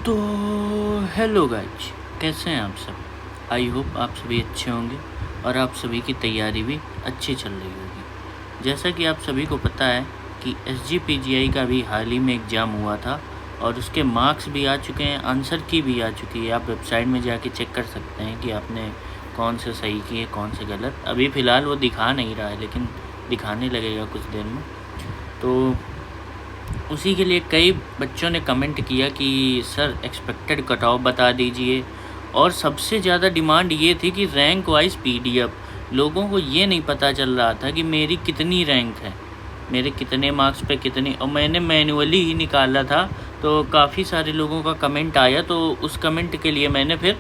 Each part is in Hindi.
तो हेलो गाइज, कैसे हैं आप सब। आई होप आप सभी अच्छे होंगे और आप सभी की तैयारी भी अच्छी चल रही होगी। जैसा कि आप सभी को पता है कि SGPGI का भी हाल ही में एग्ज़ाम हुआ था और उसके मार्क्स भी आ चुके हैं, आंसर की भी आ चुकी है। आप वेबसाइट में जाके चेक कर सकते हैं कि आपने कौन से सही किए कौन से गलत। अभी फ़िलहाल वो दिखा नहीं रहा है, लेकिन दिखाने लगेगा कुछ देर में। तो उसी के लिए कई बच्चों ने कमेंट किया कि सर एक्सपेक्टेड कट ऑफ बता दीजिए, और सबसे ज़्यादा डिमांड ये थी कि रैंक वाइज PDF। लोगों को ये नहीं पता चल रहा था कि मेरी कितनी रैंक है, मेरे कितने मार्क्स पे कितनी, और मैंने मैन्युअली ही निकाला था। तो काफ़ी सारे लोगों का कमेंट आया, तो उस कमेंट के लिए मैंने फिर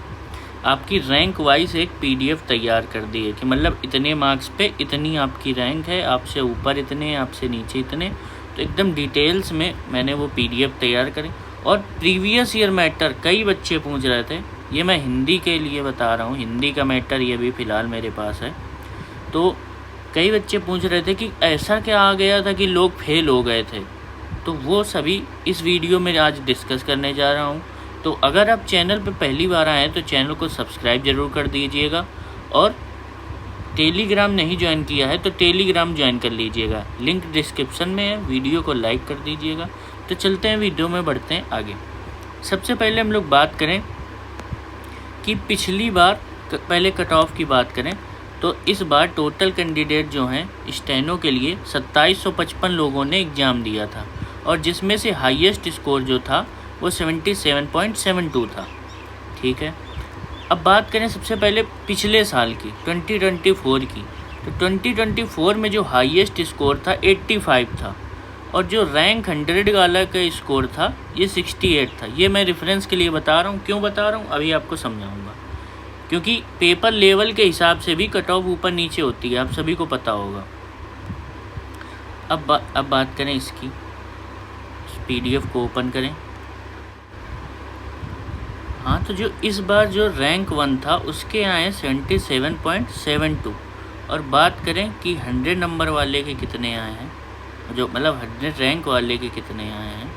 आपकी रैंक वाइज एक PDF तैयार कर दी है कि मतलब इतने मार्क्स पे इतनी आपकी रैंक है, आपसे ऊपर इतने, आपसे नीचे इतने। तो एकदम डिटेल्स में मैंने वो PDF तैयार करी। और प्रीवियस ईयर मैटर कई बच्चे पूछ रहे थे, ये मैं हिंदी के लिए बता रहा हूँ, हिंदी का मैटर ये भी फ़िलहाल मेरे पास है। तो कई बच्चे पूछ रहे थे कि ऐसा क्या आ गया था कि लोग फेल हो गए थे। तो वो सभी इस वीडियो में आज डिस्कस करने जा रहा हूँ। तो अगर आप चैनल पर पहली बार आए हैं तो चैनल को सब्सक्राइब ज़रूर कर दीजिएगा, और टेलीग्राम नहीं ज्वाइन किया है तो टेलीग्राम ज्वाइन कर लीजिएगा, लिंक डिस्क्रिप्शन में है। वीडियो को लाइक कर दीजिएगा। तो चलते हैं वीडियो में, बढ़ते हैं आगे। सबसे पहले हम लोग बात करें कि पिछली बार, पहले कट ऑफ की बात करें तो इस बार टोटल कैंडिडेट जो हैं स्टेनो के लिए 2755 लोगों ने एग्ज़ाम दिया था, और जिसमें से हाईएस्ट स्कोर जो था वो 77.72 था। ठीक है, अब बात करें सबसे पहले पिछले साल की 2024 की। तो 2024 में जो हाईएस्ट स्कोर था 85 था, और जो रैंक 100 वाला का स्कोर था ये 68 था। ये मैं रेफरेंस के लिए बता रहा हूँ, क्यों बता रहा हूँ अभी आपको समझाऊँगा। क्योंकि पेपर लेवल के हिसाब से भी कट ऑफ ऊपर नीचे होती है, आप सभी को पता होगा। अब बात करें इसकी, PDF को ओपन करें। हाँ, तो जो इस बार जो रैंक 1 था उसके आए 77.72। और बात करें कि 100 नंबर वाले के कितने आए हैं, जो मतलब 100 रैंक वाले के कितने आए हैं,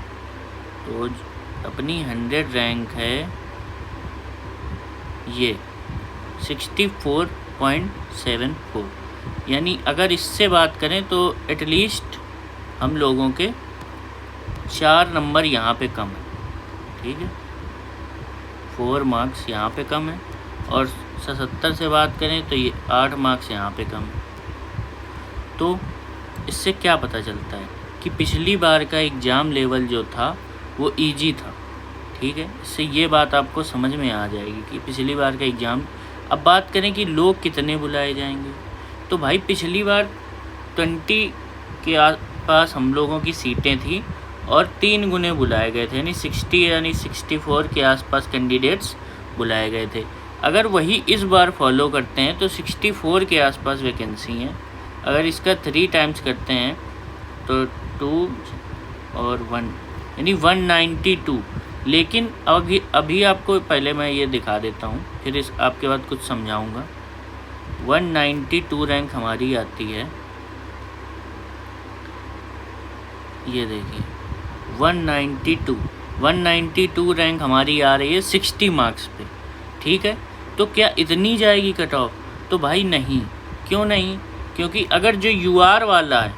तो अपनी 100 रैंक है ये 64.74। यानी अगर इससे बात करें तो एटलीस्ट हम लोगों के 4 नंबर यहाँ पे कम है। ठीक है, 4 मार्क्स यहाँ पे कम है, और 77 से बात करें तो ये 8 मार्क्स यहाँ पे कम है। तो इससे क्या पता चलता है कि पिछली बार का एग्ज़ाम लेवल जो था वो इजी था। ठीक है, इससे ये बात आपको समझ में आ जाएगी कि पिछली बार का एग्ज़ाम। अब बात करें कि लोग कितने बुलाए जाएंगे, तो भाई पिछली बार 20 के आसपास हम लोगों की सीटें थी, और 3 गुने बुलाए गए थे, यानी 60 यानी 64 के आसपास कैंडिडेट्स बुलाए गए थे। अगर वही इस बार फॉलो करते हैं तो 64 के आसपास वैकेंसी हैं। अगर इसका 3 टाइम्स करते हैं तो 2 और 1 यानी 192। लेकिन अभी आपको पहले मैं ये दिखा देता हूँ, फिर इस आपके बाद कुछ समझाऊँगा। 192 रैंक हमारी आती है, ये देखिए 192 रैंक हमारी आ रही है 60 मार्क्स पे। ठीक है, तो क्या इतनी जाएगी कट ऑफ? तो भाई नहीं। क्यों नहीं? क्योंकि अगर जो UR वाला है,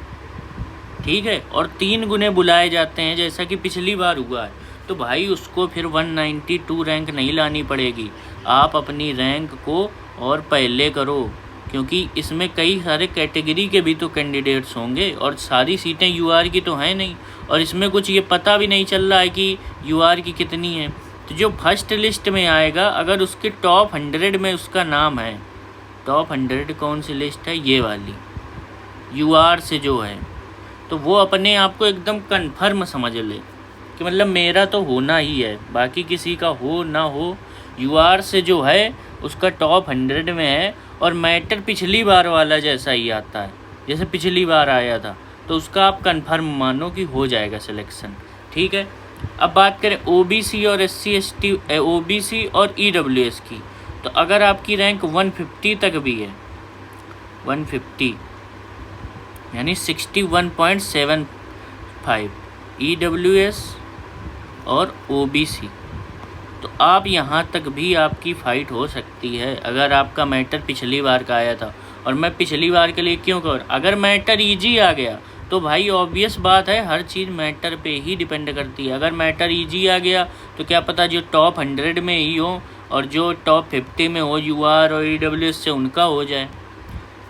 ठीक है, और 3 गुने बुलाए जाते हैं जैसा कि पिछली बार हुआ है, तो भाई उसको फिर 192 रैंक नहीं लानी पड़ेगी। आप अपनी रैंक को और पहले करो, क्योंकि इसमें कई सारे कैटेगरी के भी तो कैंडिडेट्स होंगे, और सारी सीटें UR की तो हैं नहीं, और इसमें कुछ ये पता भी नहीं चल रहा है कि UR की कितनी है। तो जो फर्स्ट लिस्ट में आएगा, अगर उसके टॉप 100 में उसका नाम है, टॉप 100 कौन सी लिस्ट है, ये वाली UR से जो है, तो वो अपने आप को एकदम कन्फर्म समझ ले कि मतलब मेरा तो होना ही है, बाकी किसी का हो ना हो, UR से जो है उसका टॉप 100 में है, और मैटर पिछली बार वाला जैसा ही आता है, जैसे पिछली बार आया था, तो उसका आप कन्फर्म मानो कि हो जाएगा सिलेक्शन। ठीक है, अब बात करें OBC और SC ST, OBC और EWS की, तो अगर आपकी रैंक 150 तक भी है, 150 यानी 61.75, EWS और OBC तो आप यहाँ तक भी आपकी फ़ाइट हो सकती है। अगर आपका मैटर पिछली बार का आया था, और मैं पिछली बार के लिए क्यों कर, अगर मैटर ईजी आ गया तो भाई ऑब्वियस बात है हर चीज़ मैटर पे ही डिपेंड करती है। अगर मैटर ईजी आ गया तो क्या पता जो टॉप 100 में ही हो और जो टॉप 50 में हो यूआर और ईडब्ल्यूएस से उनका हो जाए।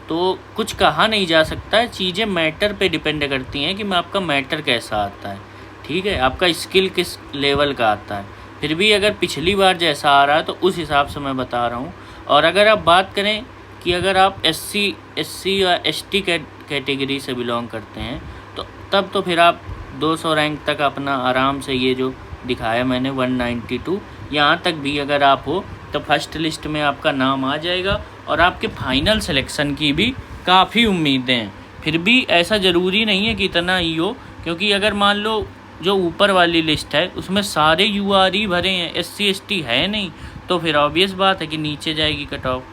तो कुछ कहा नहीं जा सकता है, चीज़ें मैटर पे डिपेंड करती हैं कि मैं आपका मैटर कैसा आता है, ठीक है, आपका स्किल किस लेवल का आता है। फिर भी अगर पिछली बार जैसा आ रहा है तो उस हिसाब से मैं बता रहा हूँ। और अगर आप बात करें कि अगर आप एससी या एसटी कैटेगरी से बिलोंग करते हैं तो तब तो फिर आप 200 रैंक तक अपना आराम से, ये जो दिखाया मैंने 192 यहाँ तक भी अगर आप हो तो फर्स्ट लिस्ट में आपका नाम आ जाएगा और आपके फाइनल सिलेक्शन की भी काफ़ी उम्मीदें हैं। फिर भी ऐसा ज़रूरी नहीं है कि इतना ही हो, क्योंकि अगर मान लो जो ऊपर वाली लिस्ट है उसमें सारे यूआर ही भरे हैं, एससी एसटी है नहीं, तो फिर ऑब्वियस बात है कि नीचे जाएगी कट ऑफ।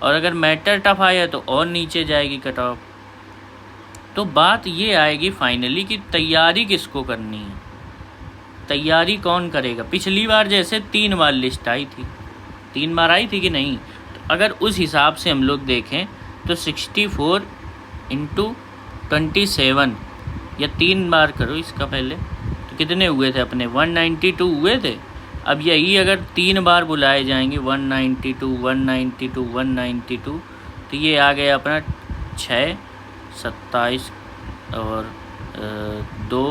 और अगर मैटर टफ आया तो और नीचे जाएगी कट ऑफ। तो बात ये आएगी फाइनली कि तैयारी किसको करनी है, तैयारी कौन करेगा। पिछली बार जैसे 3 बार लिस्ट आई थी, 3 बार आई थी कि नहीं, तो अगर उस हिसाब से हम लोग देखें तो 64 × 27 या 3 बार करो इसका पहले, तो कितने हुए थे अपने 192 हुए थे। अब यही अगर 3 बार बुलाए जाएंगे 192 192 192, तो ये आ गया अपना 6 27 और 2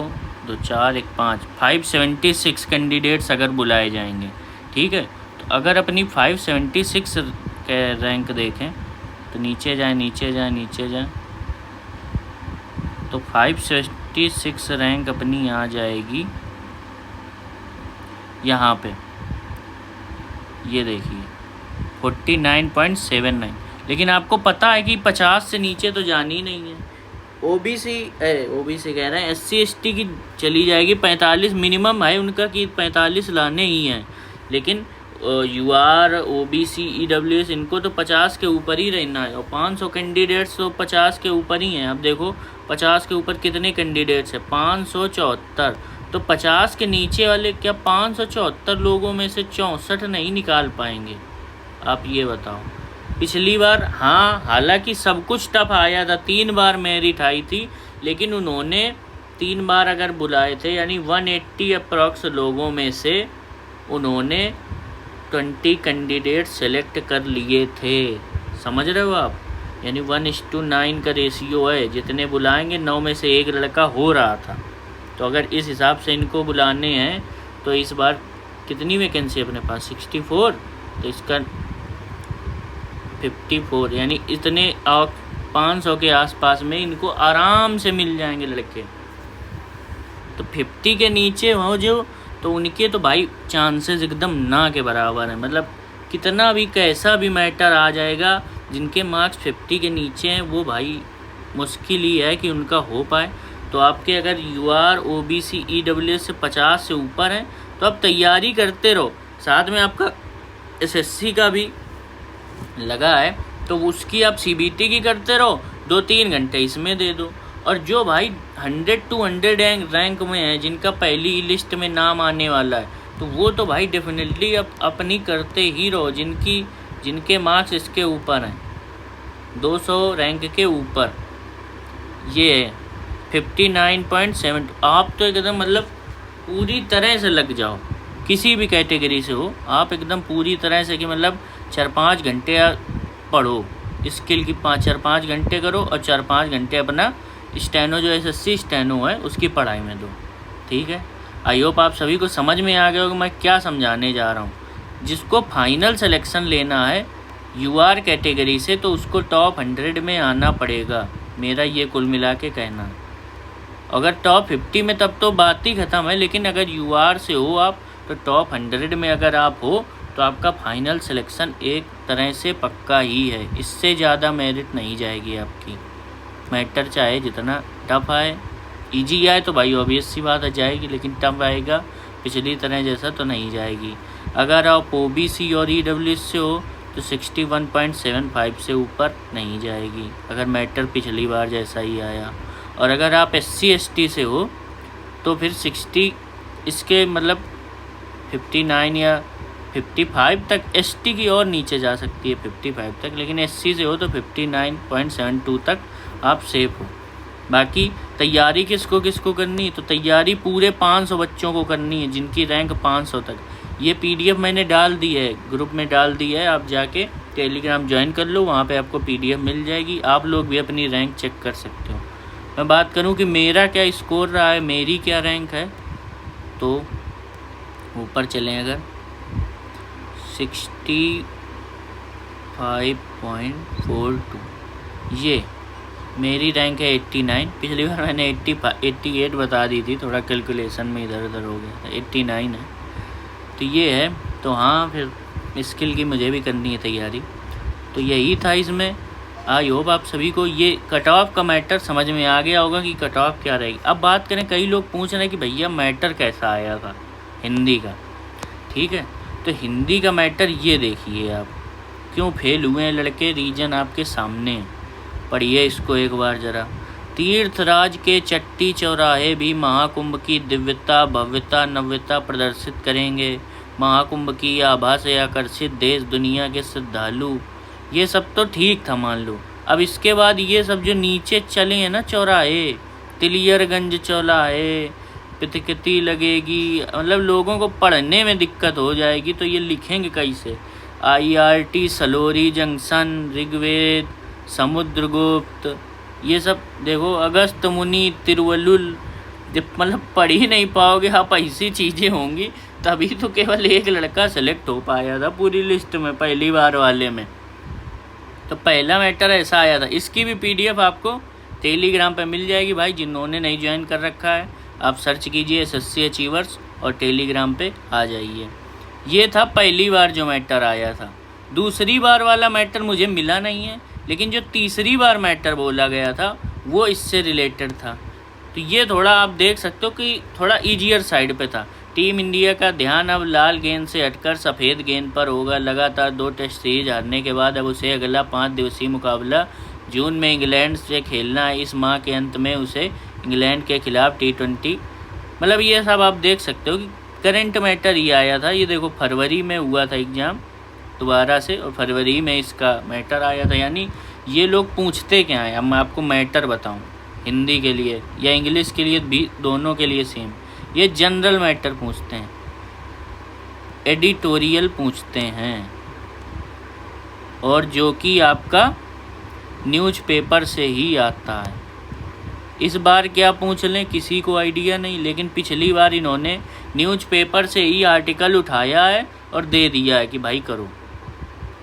2 4 1 5 576 कैंडिडेट्स अगर बुलाए जाएंगे, ठीक है। तो अगर अपनी 576 के रैंक देखें तो नीचे जाए नीचे जाए नीचे जाए, तो 576 रैंक अपनी आ जाएगी यहाँ पे, ये देखिए 49.79। लेकिन आपको पता है कि 50 से नीचे तो जानी ही नहीं है। ओबीसी कह रहे हैं, एससी एसटी की चली जाएगी 45 मिनिमम है उनका कि 45 लाने ही हैं। लेकिन यूआर ओबीसी ईडब्ल्यूएस इनको तो 50 के ऊपर ही रहना है, और 500 कैंडिडेट्स तो 50 के ऊपर ही हैं। अब देखो 50 के ऊपर कितने कैंडिडेट्स हैं, 574। तो 50 के नीचे वाले क्या 574 लोगों में से 64 नहीं निकाल पाएंगे, आप ये बताओ। पिछली बार हाँ, हालांकि सब कुछ टफ आया था, 3 बार मेरिट आई थी, लेकिन उन्होंने 3 बार अगर बुलाए थे यानी 180 अप्रॉक्स लोगों में से उन्होंने 20 कैंडिडेट सेलेक्ट कर लिए थे। समझ रहे हो आप, यानी 1:9 का रेशियो है, जितने बुलाएंगे 9 में से 1 लड़का हो रहा था। तो अगर इस हिसाब से इनको बुलाने हैं तो इस बार कितनी वैकेंसी अपने पास 64, तो इसका 54, यानी इतने 500 के आसपास में इनको आराम से मिल जाएंगे लड़के। तो 50 के नीचे हो जो, तो उनके तो भाई चांसेस एकदम ना के बराबर है। मतलब कितना भी कैसा भी मैटर आ जाएगा, जिनके मार्क्स 50 के नीचे हैं वो भाई मुश्किल ही है कि उनका हो पाए। तो आपके अगर यूआर ओबीसी ईडब्ल्यूएस से 50 से ऊपर हैं तो आप तैयारी करते रहो। साथ में आपका एसएससी का भी लगा है तो उसकी आप सीबीटी की करते रहो, 2-3 घंटे इसमें दे दो। और जो भाई 100 to 100 रैंक में है, जिनका पहली लिस्ट में नाम आने वाला है, तो वो तो भाई डेफिनेटली अपनी करते ही रहो। जिनके मार्क्स इसके ऊपर हैं 200 रैंक के ऊपर, ये है 59.7, आप तो एकदम मतलब पूरी तरह से लग जाओ, किसी भी कैटेगरी से हो आप एकदम पूरी तरह से, कि मतलब 4-5 घंटे पढ़ो, स्किल की 4-5 घंटे करो और 4-5 घंटे अपना स्टेनो जो एसएससी स्टेनो है उसकी पढ़ाई में दो, ठीक है। आई होप आप सभी को समझ में आ गया होगा मैं क्या समझाने जा रहा हूँ। जिसको फाइनल सिलेक्शन लेना है यूआर कैटेगरी से तो उसको टॉप 100 में आना पड़ेगा, मेरा ये कुल मिला के कहना है। अगर टॉप 50 में तब तो बात ही ख़त्म है, लेकिन अगर यूआर से हो आप तो टॉप 100 में अगर आप हो तो आपका फाइनल सिलेक्शन एक तरह से पक्का ही है, इससे ज़्यादा मेरिट नहीं जाएगी आपकी। मैटर चाहे जितना टफ आए, इजी आए तो भाई ऑब्वियस सी बात है जाएगी, लेकिन टफ आएगा पिछली तरह जैसा तो नहीं जाएगी। अगर आप ओबीसी और ईडब्ल्यूएस से हो तो 61.75 से ऊपर नहीं जाएगी, अगर मैटर पिछली बार जैसा ही आया। और अगर आप एससी एसटी से हो तो फिर 60, इसके मतलब 59 या 55 तक, ST की और नीचे जा सकती है 55 तक, लेकिन SC से हो तो 59.72 तक आप सेफ हो। बाकी तैयारी किसको किसको करनी है, तो तैयारी पूरे 500 बच्चों को करनी है जिनकी रैंक 500 तक। ये PDF मैंने डाल दी है, ग्रुप में डाल दी है, आप जाके टेलीग्राम ज्वाइन कर लो, वहाँ पे आपको PDF मिल जाएगी। आप लोग भी अपनी रैंक चेक कर सकते हो। मैं बात करूँ कि मेरा क्या स्कोर रहा है, मेरी क्या रैंक है, तो ऊपर चलें अगर 65.42, ये मेरी रैंक है 89। पिछली बार मैंने 88 बता दी थी, थोड़ा कैलकुलेशन में इधर उधर हो गया था, 89 है। तो ये है, तो हाँ फिर स्किल की मुझे भी करनी है तैयारी। तो यही था इसमें। आई होप आप सभी को ये कट ऑफ का मैटर समझ में आ गया होगा कि कट ऑफ क्या रहेगी। अब बात करें, कई लोग पूछ रहे हैं कि भैया मैटर कैसा आया था हिंदी का। ठीक है, तो हिंदी का मैटर ये देखिए आप, क्यों फेल हुए हैं लड़के, रीजन आपके सामने है। पढ़िए इसको एक बार ज़रा। तीर्थराज के चट्टी चौराहे भी महाकुंभ की दिव्यता भव्यता नव्यता प्रदर्शित करेंगे। महाकुंभ की आभा से आकर्षित देश दुनिया के श्रद्धालु, ये सब तो ठीक था मान लो। अब इसके बाद ये सब जो नीचे चले हैं ना चौराहे, तिलियरगंज चौराहे, पितकती लगेगी, मतलब लोगों को पढ़ने में दिक्कत हो जाएगी, तो ये लिखेंगे कैसे। IRT सलोरी जंक्शन, ऋग्वेद, समुद्रगुप्त, ये सब देखो, अगस्त मुनि, तिरुवल्लुर, जब मतलब पढ़ ही नहीं पाओगे आप, ऐसी चीज़ें होंगी। तभी तो केवल एक लड़का सेलेक्ट हो पाया था पूरी लिस्ट में पहली बार वाले में। तो पहला मैटर ऐसा आया था। इसकी भी PDF आपको टेलीग्राम पे मिल जाएगी भाई, जिन्होंने नहीं ज्वाइन कर रखा है आप सर्च कीजिए SSC अचीवर्स और टेलीग्राम पे आ जाइए। ये था पहली बार जो मैटर आया था। दूसरी बार वाला मैटर मुझे मिला नहीं है, लेकिन जो तीसरी बार मैटर बोला गया था वो इससे रिलेटेड था। तो ये थोड़ा आप देख सकते हो कि थोड़ा ईजियर साइड पे था। टीम इंडिया का ध्यान अब लाल गेंद से हटकर सफ़ेद गेंद पर होगा। लगातार 2 टेस्ट सीरीज हारने के बाद अब उसे अगला 5 दिवसीय मुकाबला जून में इंग्लैंड से खेलना है। इस माह के अंत में उसे इंग्लैंड के खिलाफ T20, मतलब ये सब आप देख सकते हो कि करंट मैटर ये आया था। ये देखो फरवरी में हुआ था एग्ज़ाम दोबारा से, और फरवरी में इसका मैटर आया था। यानी ये लोग पूछते क्या हैं, अब मैं आपको मैटर बताऊं, हिंदी के लिए या इंग्लिश के लिए भी, दोनों के लिए सेम। ये जनरल मैटर पूछते हैं, एडिटोरियल पूछते हैं, और जो कि आपका न्यूज़पेपर से ही आता है। इस बार क्या पूछ लें किसी को आइडिया नहीं, लेकिन पिछली बार इन्होंने न्यूज़पेपर से ही आर्टिकल उठाया है और दे दिया है कि भाई करो।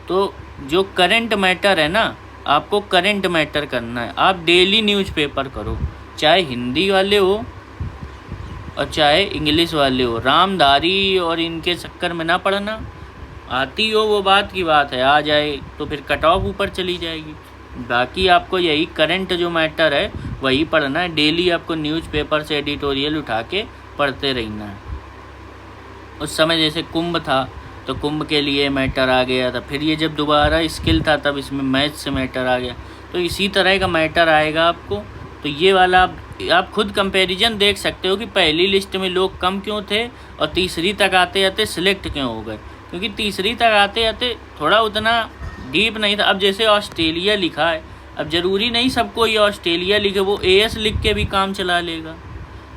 तो जो करंट मैटर है ना, आपको करंट मैटर करना है। आप डेली न्यूज़पेपर करो, चाहे हिंदी वाले हो और चाहे इंग्लिश वाले हो। रामधारी और इनके चक्कर में ना पड़ना। आती हो वो बात की बात है, आ जाए तो फिर कट ऑफ ऊपर चली जाएगी। बाकी आपको यही करंट जो मैटर है वही पढ़ना है। डेली आपको न्यूज़पेपर से एडिटोरियल उठा के पढ़ते रहना है। उस समय जैसे कुंभ था तो कुंभ के लिए मैटर आ गया था, फिर ये जब दोबारा स्किल था तब इसमें मैथ से मैटर आ गया। तो इसी तरह का मैटर आएगा आपको। तो ये वाला आप खुद कंपैरिजन देख सकते हो कि पहली लिस्ट में लोग कम क्यों थे और तीसरी तक आते आते सिलेक्ट क्यों हो गए। क्योंकि तीसरी तक आते आते थोड़ा उतना डीप नहीं था। अब जैसे ऑस्ट्रेलिया लिखा है, अब ज़रूरी नहीं सबको ये ऑस्ट्रेलिया लिखे, वो AS लिख के भी काम चला लेगा।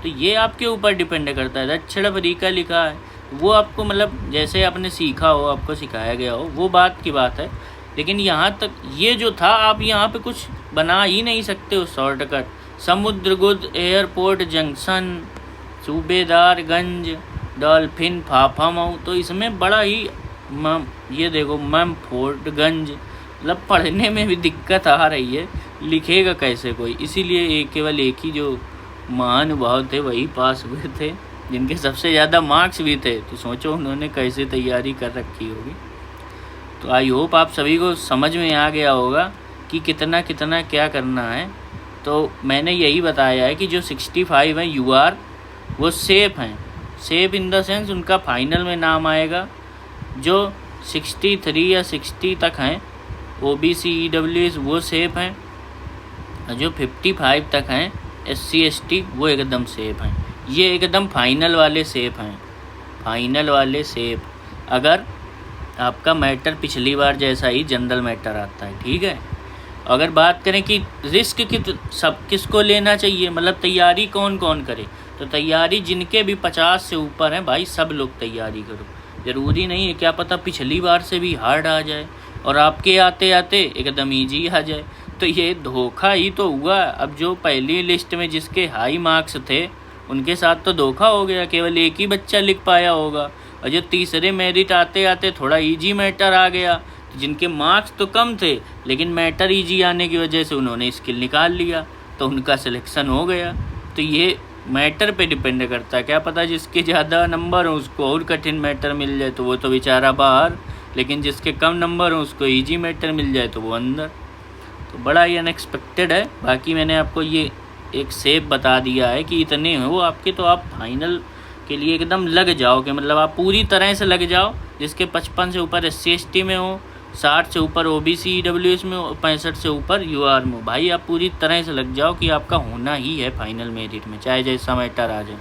तो ये आपके ऊपर डिपेंड करता है। दक्षिण अफ्रीका लिखा है, वो आपको मतलब जैसे आपने सीखा हो, आपको सिखाया गया हो, वो बात की बात है। लेकिन यहाँ तक ये जो था, आप यहाँ पे कुछ बना ही नहीं सकते हो shortcut. Samudragupta airport junction, Subedarganj, dolphin Phaphamau, तो इसमें बड़ा ही ये देखो मैमफोर्डगंज, मतलब पढ़ने में भी दिक्कत आ रही है, लिखेगा कैसे कोई। इसीलिए केवल एक ही जो महानुभाव थे वही पास हुए थे, जिनके सबसे ज़्यादा मार्क्स भी थे। तो सोचो उन्होंने कैसे तैयारी कर रखी होगी। तो आई होप आप सभी को समझ में आ गया होगा कि कितना कितना क्या करना है। तो मैंने यही बताया है कि जो 65 हैं UR वो सेफ़ हैं। सेफ़ इन द सेंस उनका फाइनल में नाम आएगा। जो 63 या 60 तक हैं OBC EWS वो सेफ़ हैं। जो 55 तक हैं SC ST वो एकदम सेफ़ हैं। ये एकदम फाइनल वाले सेफ़ हैं। फाइनल वाले सेब, अगर आपका मैटर पिछली बार जैसा ही जनरल मैटर आता है, ठीक है। अगर बात करें कि रिस्क सब किसको लेना चाहिए, मतलब तैयारी कौन कौन करे, तो तैयारी जिनके भी 50 से ऊपर हैं भाई, सब लोग तैयारी करो। ज़रूरी नहीं है, क्या पता पिछली बार से भी हार्ड आ जाए और आपके आते आते एकदम ईजी आ जाए, तो ये धोखा ही तो हुआ। अब जो पहली लिस्ट में जिसके हाई मार्क्स थे उनके साथ तो धोखा हो गया, केवल एक ही बच्चा लिख पाया होगा, और जो तीसरे मेरिट आते आते थोड़ा इजी मैटर आ गया, तो जिनके मार्क्स तो कम थे लेकिन मैटर इजी आने की वजह से उन्होंने स्किल निकाल लिया, तो उनका सिलेक्शन हो गया। तो ये मैटर पे डिपेंड करता है, क्या पता जिसके ज़्यादा नंबर हो उसको और कठिन मैटर मिल जाए तो वो तो बेचारा बाहर, लेकिन जिसके कम नंबर हो उसको इजी मैटर मिल जाए तो वो अंदर। तो बड़ा ही अनएक्सपेक्टेड है। बाकी मैंने आपको ये एक सेप बता दिया है कि इतने हो आपके, तो आप फाइनल के लिए एकदम लग जाओ, कि मतलब आप पूरी तरह से लग जाओ। जिसके 55 से ऊपर SC/ST में हो, 60 से ऊपर OBC EWS में हो, 65 से ऊपर UR में हो, भाई आप पूरी तरह से लग जाओ कि आपका होना ही है फाइनल मेरिट में, चाहे जैसा मैटर आ जाए,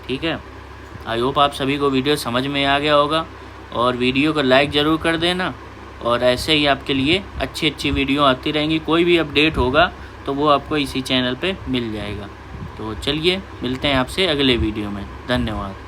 ठीक है। आई होप आप सभी को वीडियो समझ में आ गया होगा, और वीडियो को लाइक ज़रूर कर देना, और ऐसे ही आपके लिए अच्छी अच्छी वीडियो आती रहेंगी। कोई भी अपडेट होगा तो वो आपको इसी चैनल पे मिल जाएगा। तो चलिए मिलते हैं आपसे अगले वीडियो में। धन्यवाद।